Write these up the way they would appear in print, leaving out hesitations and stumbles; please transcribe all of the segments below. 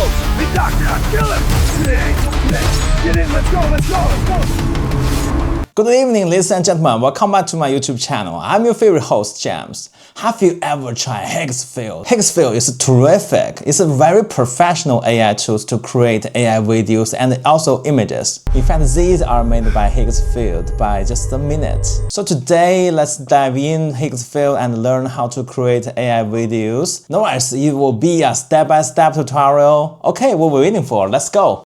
Hey, Doctor, kill him! Get in, let's go! Good evening, ladies and gentlemen. Welcome back to my YouTube channel. I'm your favorite host, James. Have you ever tried Hexfield? Hexfield is terrific. It's a very professional AI tool to create AI videos and also images. In fact, these are made by Higgsfield by just a minute. So today, let's dive in Higgsfield and learn how to create AI videos. No worries, it will be a step-by-step tutorial. Okay, what we're waiting for? Let's go.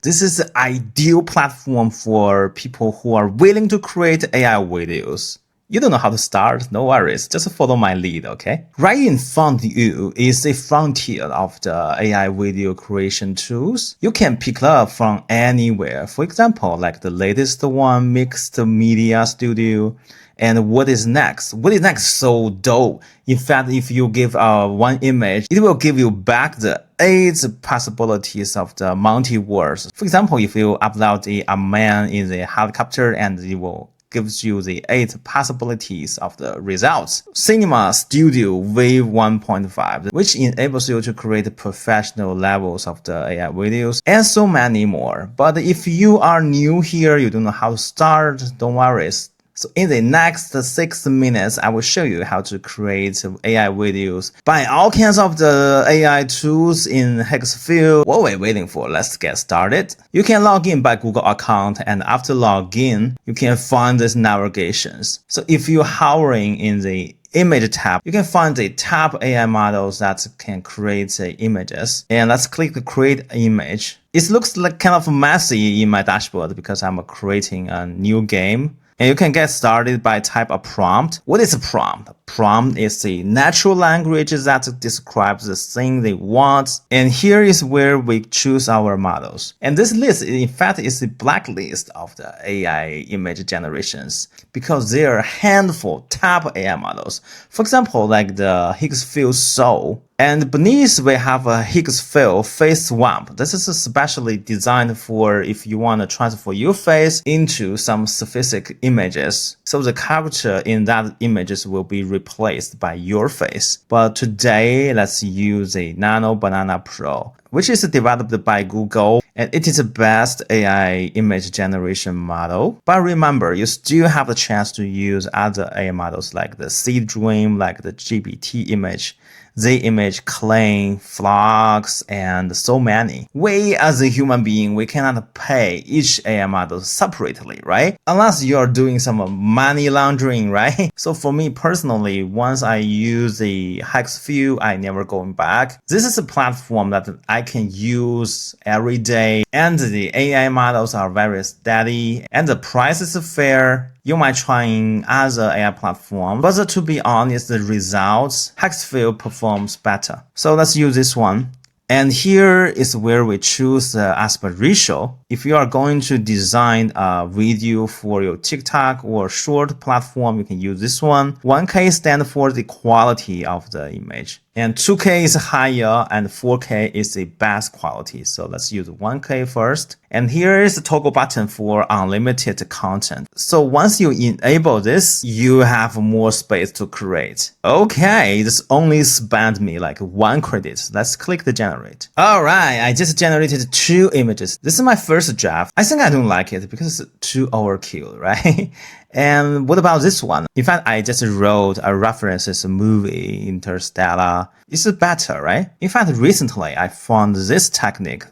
This is the ideal platform for people who are willing to create AI videos. You don't know how to start? No worries, just follow my lead, okay? Right in front of you is a frontier of the AI video creation tools. You can pick it up from anywhere. For example, like the latest one, Mixed Media Studio. And what is next? What is next? So dope. In fact, if you give one image, it will give you back the 8 possibilities of the multiverse. For example, if you upload a man in the helicopter, and it will gives you the 8 possibilities of the results. Cinema Studio Wave 1.5, which enables you to create professional levels of the AI videos, and so many more. But if you are new here, you don't know how to start, don't worry. So in the next 6 minutes, I will show you how to create AI videos by all kinds of the AI tools in Hexfield. What we're waiting for, let's get started. You can log in by Google account, and after login, you can find these navigations. So if you're hovering in the image tab, you can find the top AI models that can create images. And let's click the create image. It looks like kind of messy in my dashboard because I'm creating a new game. And you can get started by type a prompt. What is a prompt? A prompt is a natural language that describes the thing they want. And here is where we choose our models. And this list, in fact, is a blacklist of the AI image generations because there are a handful top AI models. For example, like the Higgsfield Soul. And beneath, we have a Higgsfield Face Swamp. This is especially designed for if you want to transfer your face into some specific images. So the character in that images will be replaced by your face. But today, let's use a Nano Banana Pro, which is developed by Google, and it is the best AI image generation model. But remember, you still have the chance to use other AI models like the Seed Dream, like the GPT image, Z image, Clean, Flux, and so many. We as a human being, we cannot pay each AI model separately, right? Unless you're doing some money laundering, right? So for me personally, once I use the Hexfield, I never going back. This is a platform that I can use every day, and the AI models are very steady, and the price is fair. You might try other AI platform, but to be honest, the results, Hexfield performs better. So let's use this one. And here is where we choose the aspect ratio. If you are going to design a video for your TikTok or short platform, you can use this one. 1K stands for the quality of the image. And 2K is higher and 4K is the best quality. So let's use 1K first. And here is the toggle button for unlimited content. So once you enable this, you have more space to create. Okay, this only spent me like 1 credit. Let's click the generate. All right, I just generated 2 images. This is my first draft. I think I don't like it because it's too overkill, right? And what about this one? In fact, I just wrote a references movie, Interstellar. It's better, right? In fact, recently I found this technique.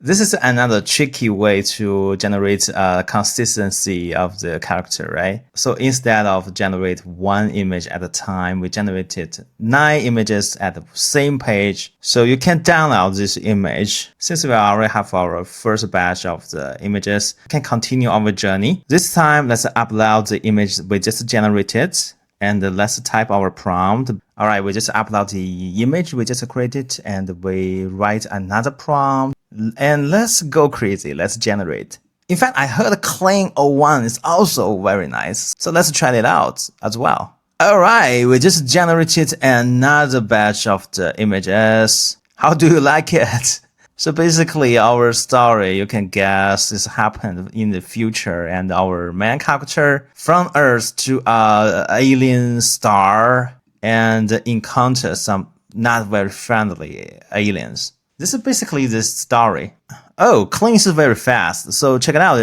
This is another tricky way to generate consistency of the character, right? So instead of generate 1 image at a time, we generated 9 images at the same page. So you can download this image. Since we already have our first batch of the images, we can continue our journey. This time, let's upload the image we just generated. And let's type our prompt. All right, we just upload the image we just created, and we write another prompt. And let's go crazy. Let's generate. In fact, I heard Clean 01 is also very nice. So let's try it out as well. All right, we just generated another batch of the images. How do you like it? So basically, our story, you can guess, this happened in the future, and our main character from Earth to an alien star and encounter some not very friendly aliens. This is basically the story. Oh, Clean is very fast. So check it out.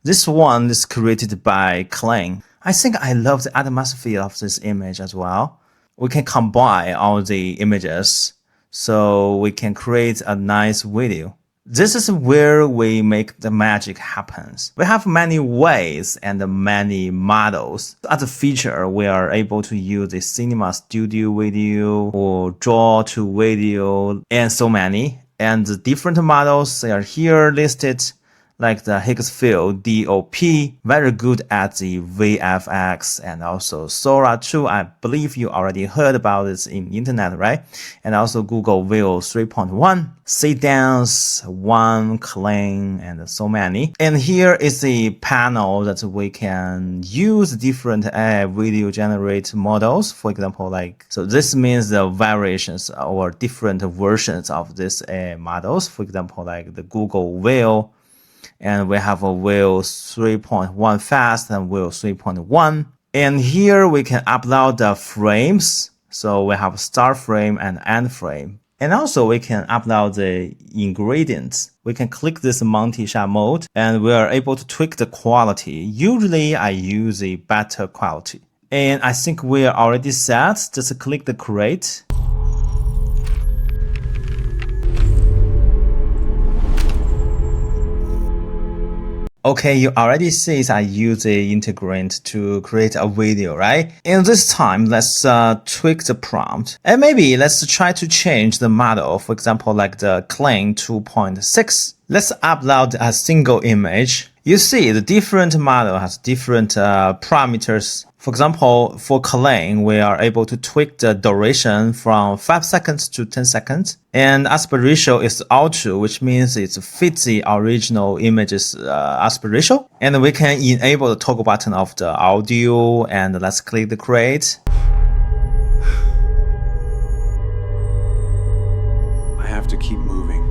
This one is created by Clean. I think I love the atmosphere of this image as well. We can combine all the images so we can create a nice video. This is where we make the magic happens. We have many ways and many models. As a feature, we are able to use the Cinema Studio video or Draw to video and so many. And the different models, they are here listed, like the Higgsfield DOP, very good at the VFX, and also Sora 2. I believe you already heard about this in internet, right? And also Google View 3.1, sit-downs, one, Clean, and so many. And here is the panel that we can use different video generate models. For example, so this means the variations or different versions of these models. For example, like the Google View. And we have a Wheel 3.1 fast and Wheel 3.1. And here we can upload the frames. So we have start frame and end frame. And also we can upload the ingredients. We can click this multi-shot mode and we are able to tweak the quality. Usually I use a better quality. And I think we are already set. Just click the create. Okay, you already see I use the integrant to create a video, right? And this time, let's tweak the prompt. And maybe let's try to change the model. For example, like the Clean 2.6. Let's upload a single image. You see, the different model has different parameters. For example, for Clean, we are able to tweak the duration from 5 seconds to 10 seconds. And aspect ratio is auto, which means it fits the original image's aspect ratio. And we can enable the toggle button of the audio. And let's click the create. I have to keep moving.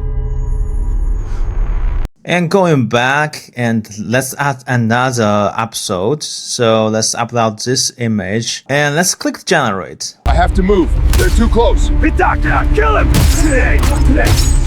And going back, and let's add another episode. So let's upload this image and let's click generate. I have to move. They're too close. Be doctor, kill him!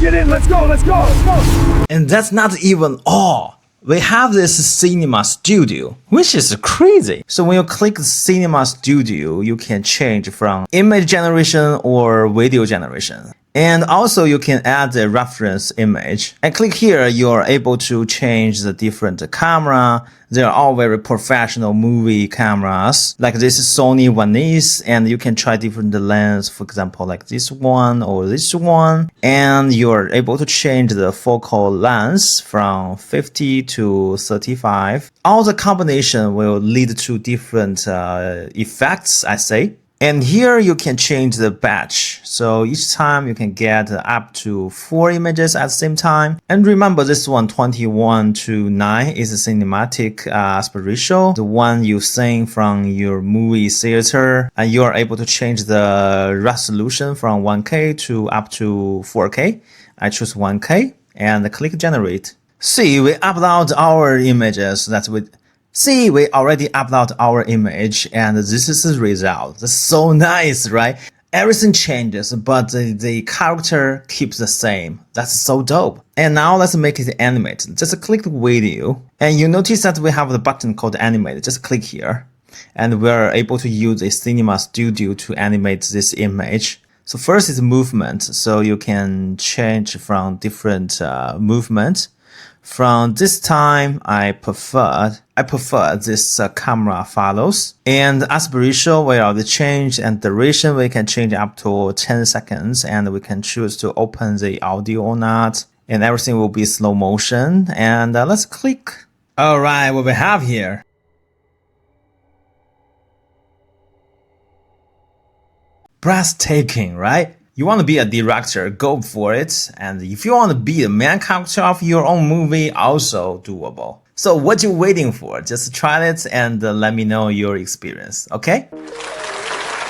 Get in, let's go, let's go, let's go! And that's not even all. We have this Cinema Studio, which is crazy. So when you click Cinema Studio, you can change from image generation or video generation. And also you can add the reference image. And click here, you are able to change the different camera. They are all very professional movie cameras. Like this is Sony Venice, and you can try different lens, for example, like this one or this one. And you are able to change the focal length from 50 to 35. All the combination will lead to different effects, I say. And here you can change the batch. So each time you can get up to 4 images at the same time. And remember this one 21:9 is a cinematic aspect ratio. The one you see from your movie theater. And you are able to change the resolution from 1K to up to 4K. I choose 1K and click generate. See, we upload our images See, we already upload our image and this is the result. That's so nice, right? Everything changes, but the character keeps the same. That's so dope. And now let's make it animate. Just click the video and you notice that we have the button called animate. Just click here and we're able to use a Cinema Studio to animate this image. So first is movement. So you can change from different movement. From this time, I prefer this camera follows. And aspect ratio, we already change, and duration we can change up to 10 seconds, and we can choose to open the audio or not. And everything will be slow motion. And let's click. All right, what we have here. Breathtaking, right? You want to be a director, go for it. And if you want to be the main character of your own movie, also doable. So what you waiting for? Just try it and let me know your experience, okay?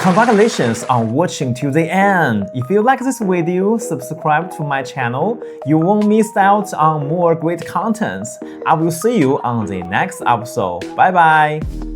Congratulations on watching to the end. If you like this video, subscribe to my channel. You won't miss out on more great contents. I will see you on the next episode. Bye bye.